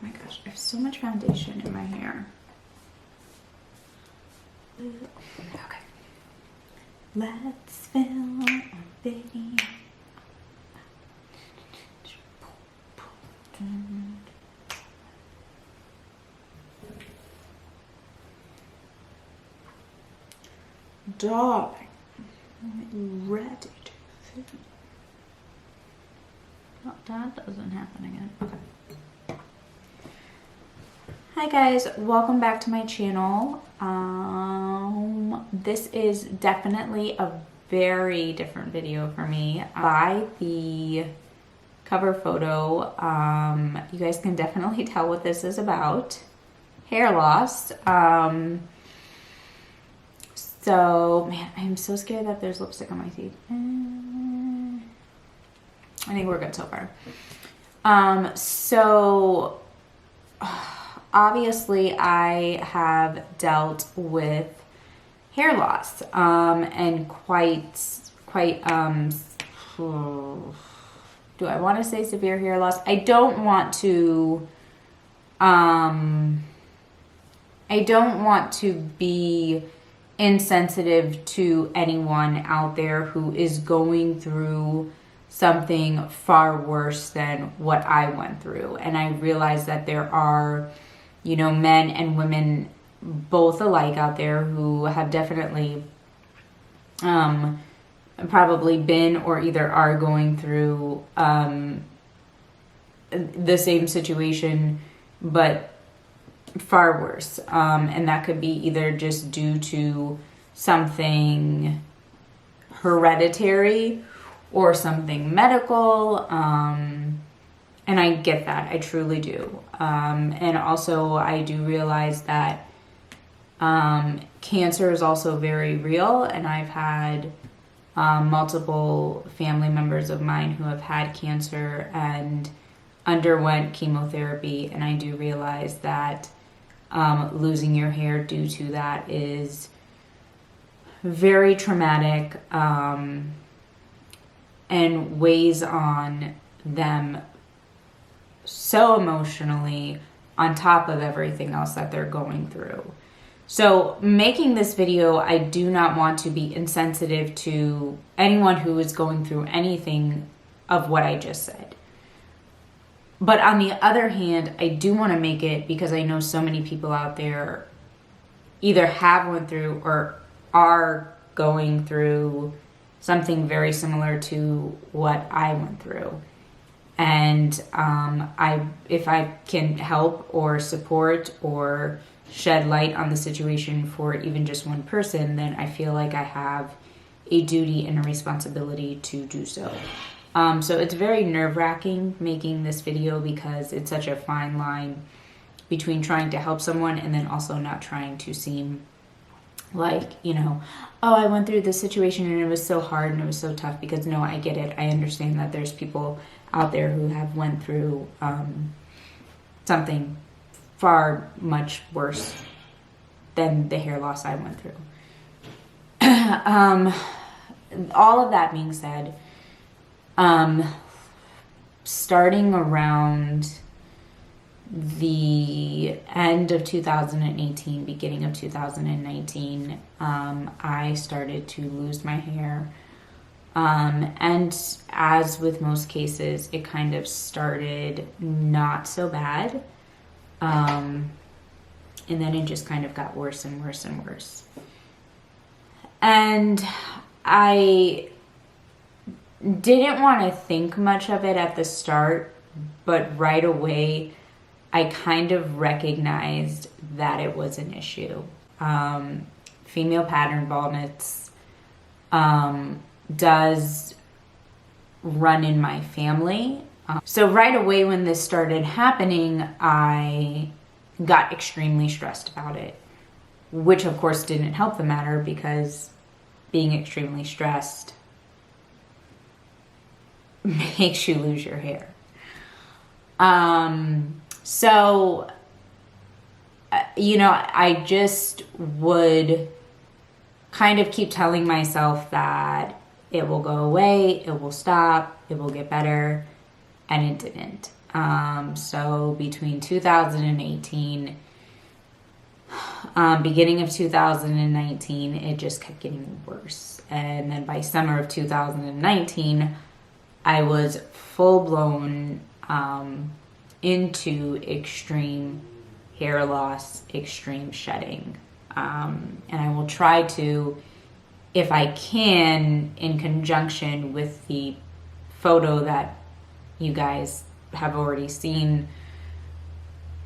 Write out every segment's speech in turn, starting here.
my gosh, I have so much foundation in my hair. Okay. Let's film a video. Darling, I'm ready to film. Oh, that doesn't happen again. Okay. Hi guys, welcome back to my channel. This is definitely a very different video for me. By the cover photo, you guys can definitely tell what this is about. Hair loss. So, man, I'm so scared that there's lipstick on my teeth. I think we're good so far. So obviously I have dealt with hair loss, and quite, do I want to say severe hair loss? I don't want to be insensitive to anyone out there who is going through something far worse than what I went through. And I realize that there are, you know, men and women both alike out there who have definitely probably been or either are going through the same situation, but far worse. And that could be either just due to something hereditary or something medical, and I get that, I truly do. And also I do realize that cancer is also very real, and I've had multiple family members of mine who have had cancer and underwent chemotherapy, and I do realize that losing your hair due to that is very traumatic, and weighs on them so emotionally on top of everything else that they're going through. So making this video, I do not want to be insensitive to anyone who is going through anything of what I just said. But on the other hand, I do want to make it because I know so many people out there either have went through or are going through something very similar to what I went through. And if I can help or support or shed light on the situation for even just one person, then I feel like I have a duty and a responsibility to do so. So it's very nerve-wracking making this video because it's such a fine line between trying to help someone and then also not trying to seem like, you know, oh, I went through this situation and it was so hard and it was so tough, because no, I get it. I understand that there's people out there who have went through something far much worse than the hair loss I went through. All of that being said, starting around the end of 2018, beginning of 2019, I started to lose my hair. And as with most cases, it kind of started not so bad. And then it just kind of got worse and worse and worse. And I didn't want to think much of it at the start, but right away I kind of recognized that it was an issue. Female pattern baldness does run in my family. So right away when this started happening, I got extremely stressed about it, which of course didn't help the matter, because being extremely stressed makes you lose your hair. So, you know, I just would kind of keep telling myself that it will go away, it will stop, it will get better, and it didn't. So between 2018, beginning of 2019, it just kept getting worse. And then by summer of 2019, I was full blown into extreme hair loss, extreme shedding. And I will try to, if I can, in conjunction with the photo that you guys have already seen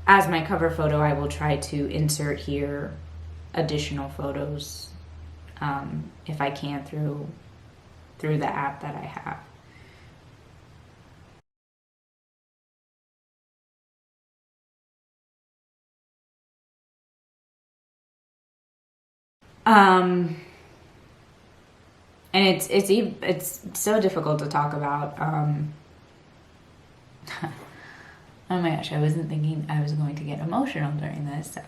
as my cover photo, I will try to insert here additional photos if I can through the app that I have. And it's so difficult to talk about. Oh my gosh, I wasn't thinking I was going to get emotional during this.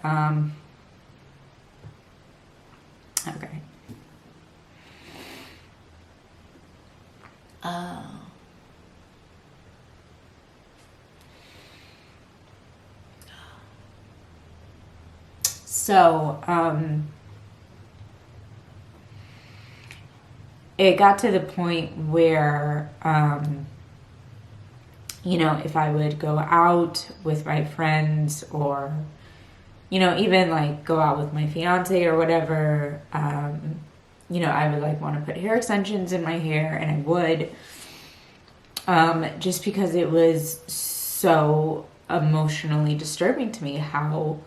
Okay. So, it got to the point where, if I would go out with my friends or, even like go out with my fiance or whatever, I would like want to put hair extensions in my hair, and I would, just because it was so emotionally disturbing to me how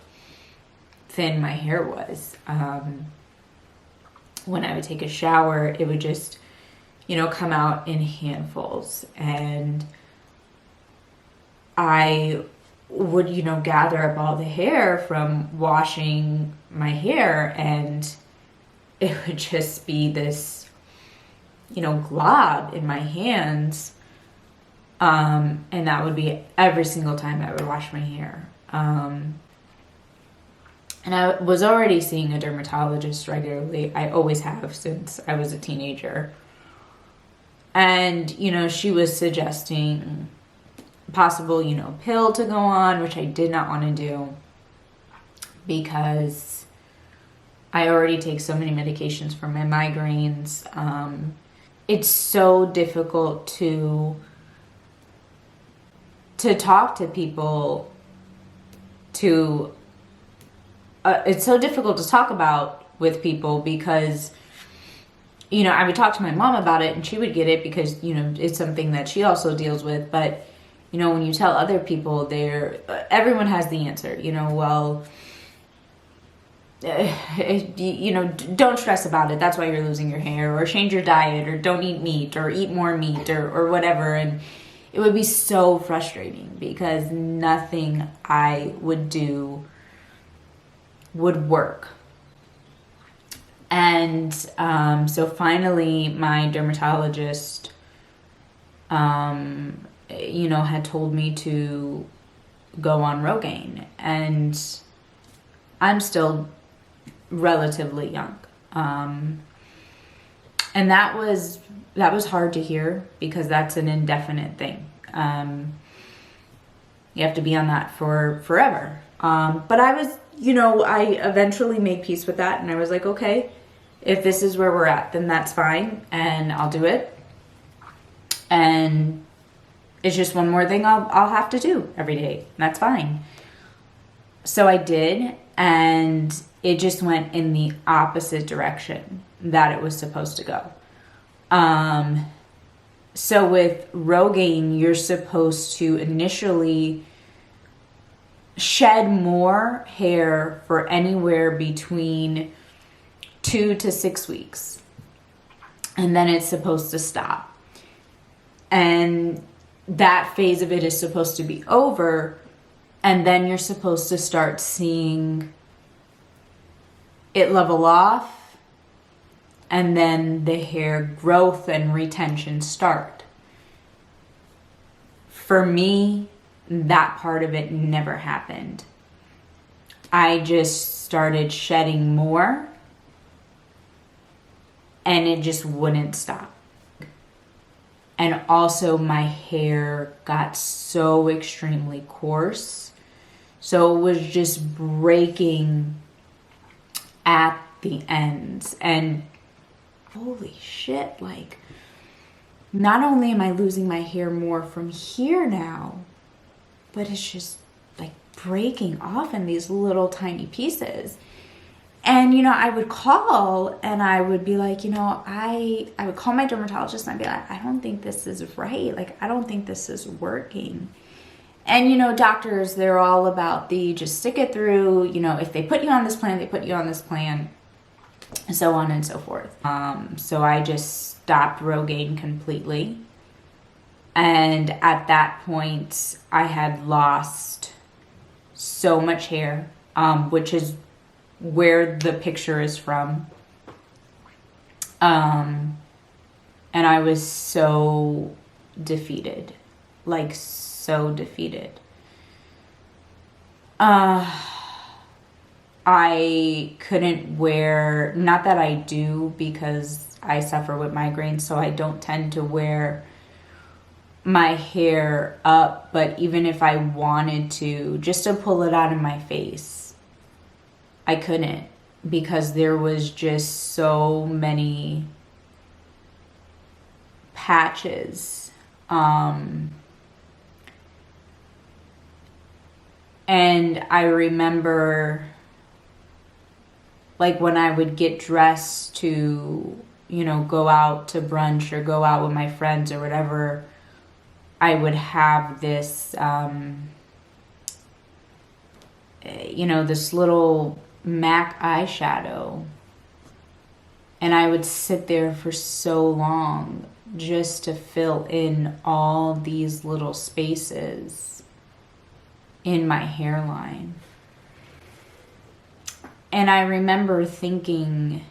thin my hair was. When I would take a shower, it would just, come out in handfuls. And I would, gather up all the hair from washing my hair, and it would just be this, glob in my hands. And that would be every single time I would wash my hair. And I was already seeing a dermatologist regularly. I always have since I was a teenager. And, she was suggesting possible, pill to go on, which I did not want to do because I already take so many medications for my migraines. It's so difficult to talk to people it's so difficult to talk about with people because, I would talk to my mom about it and she would get it because, it's something that she also deals with. But, when you tell other people, everyone has the answer, well, don't stress about it. That's why you're losing your hair, or change your diet, or don't eat meat, or eat more meat, or whatever. And it would be so frustrating because nothing I would do would work. And so finally my dermatologist had told me to go on Rogaine, and I'm still relatively young, and that was hard to hear because that's an indefinite thing. You have to be on that for forever. But I was, I eventually made peace with that, and I was like, okay, if this is where we're at, then that's fine, and I'll do it. And it's just one more thing I'll have to do every day. And that's fine. So I did, and it just went in the opposite direction that it was supposed to go. So with Rogaine, you're supposed to initially shed more hair for anywhere between 2 to 6 weeks. And then it's supposed to stop. And that phase of it is supposed to be over. And then you're supposed to start seeing it level off. And then the hair growth and retention start. For me, that part of it never happened. I just started shedding more, and it just wouldn't stop. And also my hair got so extremely coarse. So it was just breaking at the ends. And holy shit, like, not only am I losing my hair more from here now, but it's just like breaking off in these little tiny pieces. And, you know, I would call and I would be like, you know, I would call my dermatologist and I'd be like, I don't think this is right. Like, I don't think this is working. And, you know, doctors, they're all about the just stick it through. You know, if they put you on this plan, they put you on this plan, and so on and so forth. So I just stopped Rogaine completely. And at that point, I had lost so much hair, which is where the picture is from. And I was so defeated, like so defeated. I couldn't wear, not that I do, because I suffer with migraines, so I don't tend to wear my hair up, but even if I wanted to, just to pull it out of my face, I couldn't, because there was just so many patches. And I remember, like, when I would get dressed to, you know, go out to brunch or go out with my friends or whatever, I would have this, you know, this little MAC eyeshadow. And I would sit there for so long just to fill in all these little spaces in my hairline. And I remember thinking,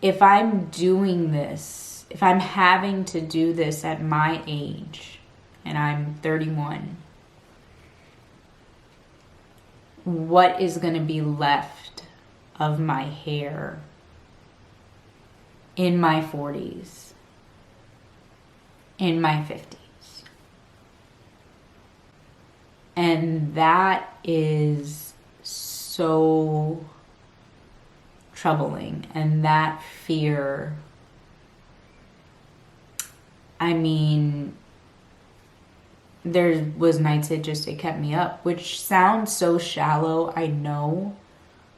if I'm doing this, if I'm having to do this at my age, and I'm 31, what is going to be left of my hair in my 40s, in my 50s? And that is so troubling. And that fear, I mean, there was nights it kept me up, which sounds so shallow, I know.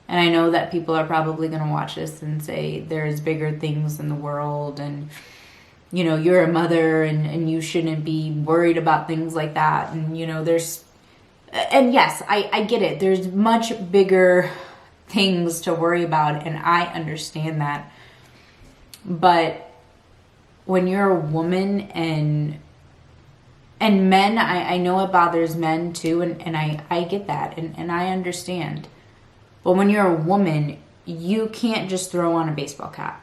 And I know that people are probably going to watch this and say there's bigger things in the world, and, you know, you're a mother and you shouldn't be worried about things like that. And, you know, and yes, I get it. There's much bigger things to worry about, and I understand that. But when you're a woman, and men, I know it bothers men too, and I get that, and I understand. But when you're a woman, you can't just throw on a baseball cap.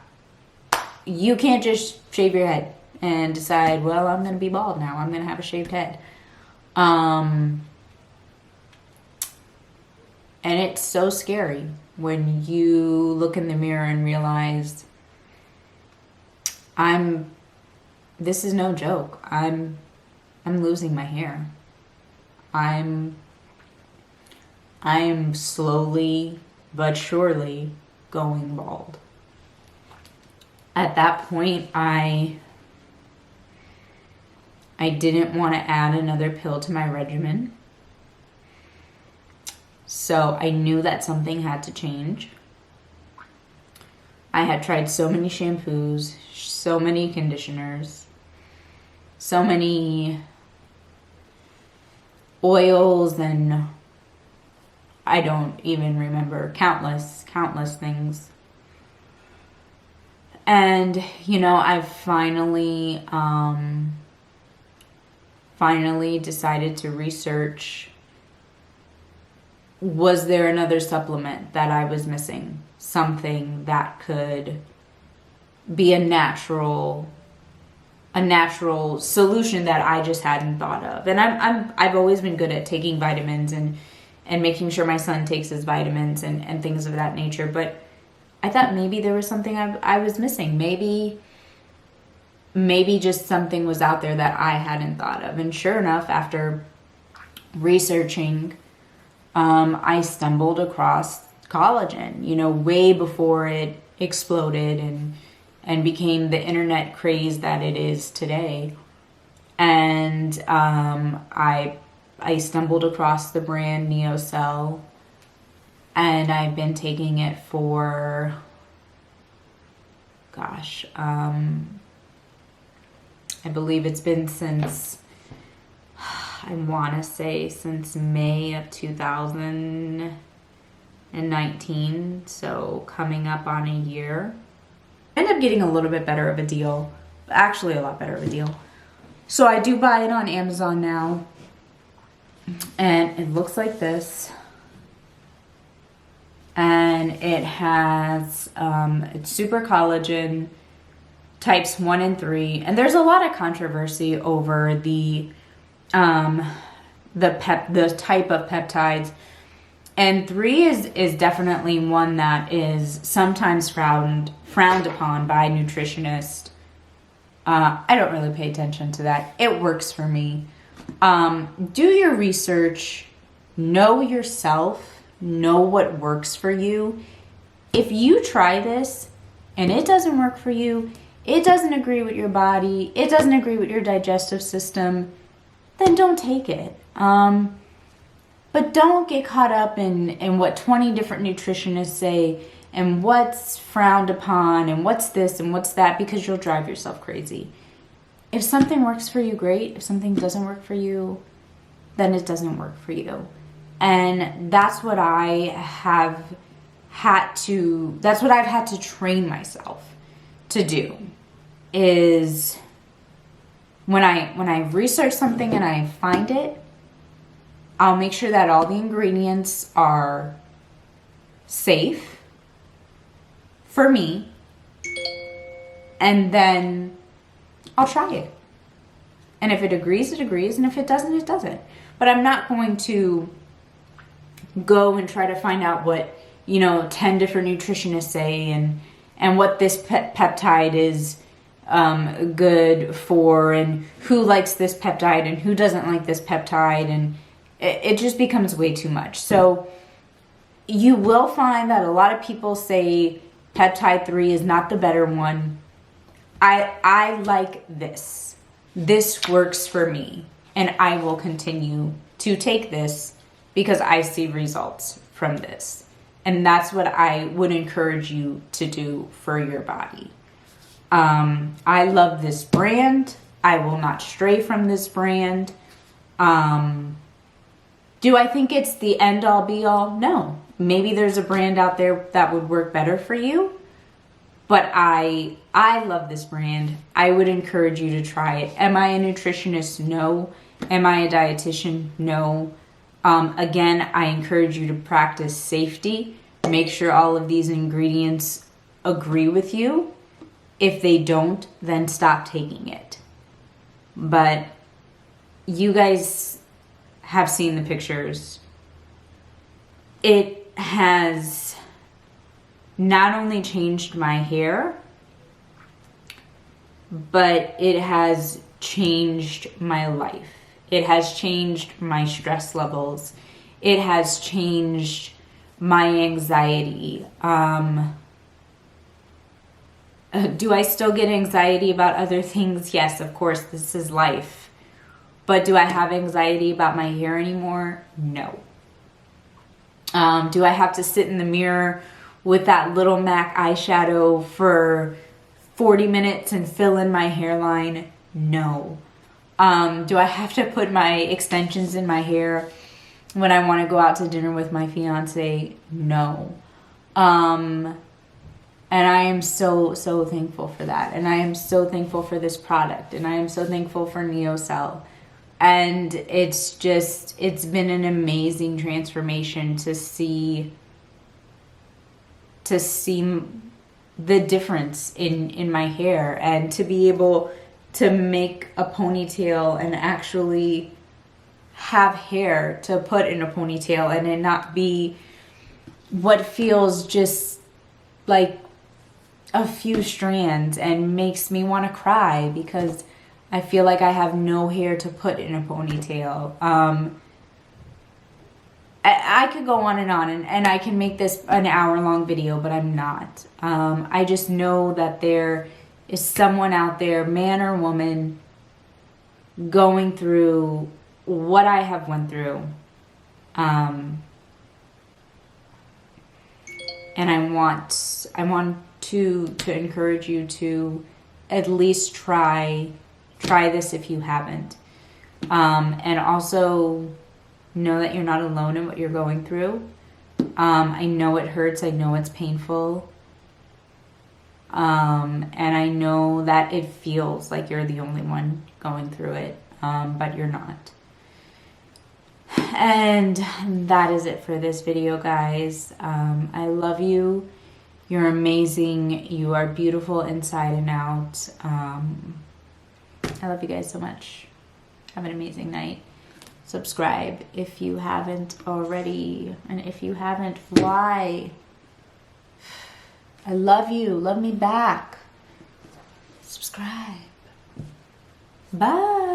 You can't just shave your head and decide, well, I'm going to be bald now. I'm going to have a shaved head. And it's so scary when you look in the mirror and realize, this is no joke. I'm losing my hair. I am slowly but surely going bald. At that point, I didn't want to add another pill to my regimen. So I knew that something had to change. I had tried so many shampoos, so many conditioners, so many oils, and I don't even remember, countless things. And, you know, I finally decided to research, was there another supplement that I was missing? Something that could be a natural solution that I just hadn't thought of. And I've always been good at taking vitamins and making sure my son takes his vitamins and things of that nature. But I thought maybe there was something I was missing. Maybe maybe just something was out there that I hadn't thought of. And sure enough, after researching, I stumbled across collagen, you know, way before it exploded and became the internet craze that it is today. And I stumbled across the brand NeoCell, and I've been taking it for, gosh, I believe it's been since, I want to say since May of 2019, so coming up on a year. I end up getting a little bit better of a deal, actually a lot better of a deal. So I do buy it on Amazon now, and it looks like this. And it has, it's super collagen, types 1 and 3. And there's a lot of controversy over the type of peptides. And 3 is definitely one that is sometimes frowned upon by nutritionists. I don't really pay attention to that. It works for me. Do your research, know yourself, know what works for you. If you try this and it doesn't work for you, it doesn't agree with your body, it doesn't agree with your digestive system, then don't take it. But don't get caught up in what 20 different nutritionists say and what's frowned upon and what's this and what's that, because you'll drive yourself crazy. If something works for you, great. If something doesn't work for you, then it doesn't work for you. And that's what I've had to train myself to do, is when I research something and I find it, I'll make sure that all the ingredients are safe for me, and then I'll try it. And if it agrees, it agrees, and if it doesn't, it doesn't. But I'm not going to go and try to find out what, 10 different nutritionists say and what this peptide is good for, and who likes this peptide and who doesn't like this peptide, and it just becomes way too much. So you will find that a lot of people say peptide 3 is not the better one. I like this. This works for me, and I will continue to take this because I see results from this. And that's what I would encourage you to do for your body. I love this brand. I will not stray from this brand. Do I think it's the end all be all? No. Maybe there's a brand out there that would work better for you. But I love this brand. I would encourage you to try it. Am I a nutritionist? No. Am I a dietitian? No. Again, I encourage you to practice safety. Make sure all of these ingredients agree with you. If they don't, then stop taking it. But you guys have seen the pictures. It has not only changed my hair, but it has changed my life. It has changed my stress levels. It has changed my anxiety. Do I still get anxiety about other things? Yes, of course, this is life. But do I have anxiety about my hair anymore? No. Do I have to sit in the mirror with that little MAC eyeshadow for 40 minutes and fill in my hairline? No. Do I have to put my extensions in my hair when I want to go out to dinner with my fiance? No. And I am so thankful for that. And I am so thankful for this product. And I am so thankful for NeoCell. And it's been an amazing transformation to see the difference in my hair, and to be able to make a ponytail and actually have hair to put in a ponytail, and it not be what feels just like a few strands and makes me want to cry because I feel like I have no hair to put in a ponytail. I could go on, and I can make this an hour-long video, but I'm not. I just know that there is someone out there, man or woman, going through what I have went through. And I want to encourage you to at least try this if you haven't. And also know that you're not alone in what you're going through. I know it hurts. I know it's painful. And I know that it feels like you're the only one going through it, but you're not. And that is it for this video, guys. I love you. You're amazing. You are beautiful inside and out. I love you guys so much. Have an amazing night. Subscribe if you haven't already. And if you haven't, why? I love you. Love me back. Subscribe. Bye.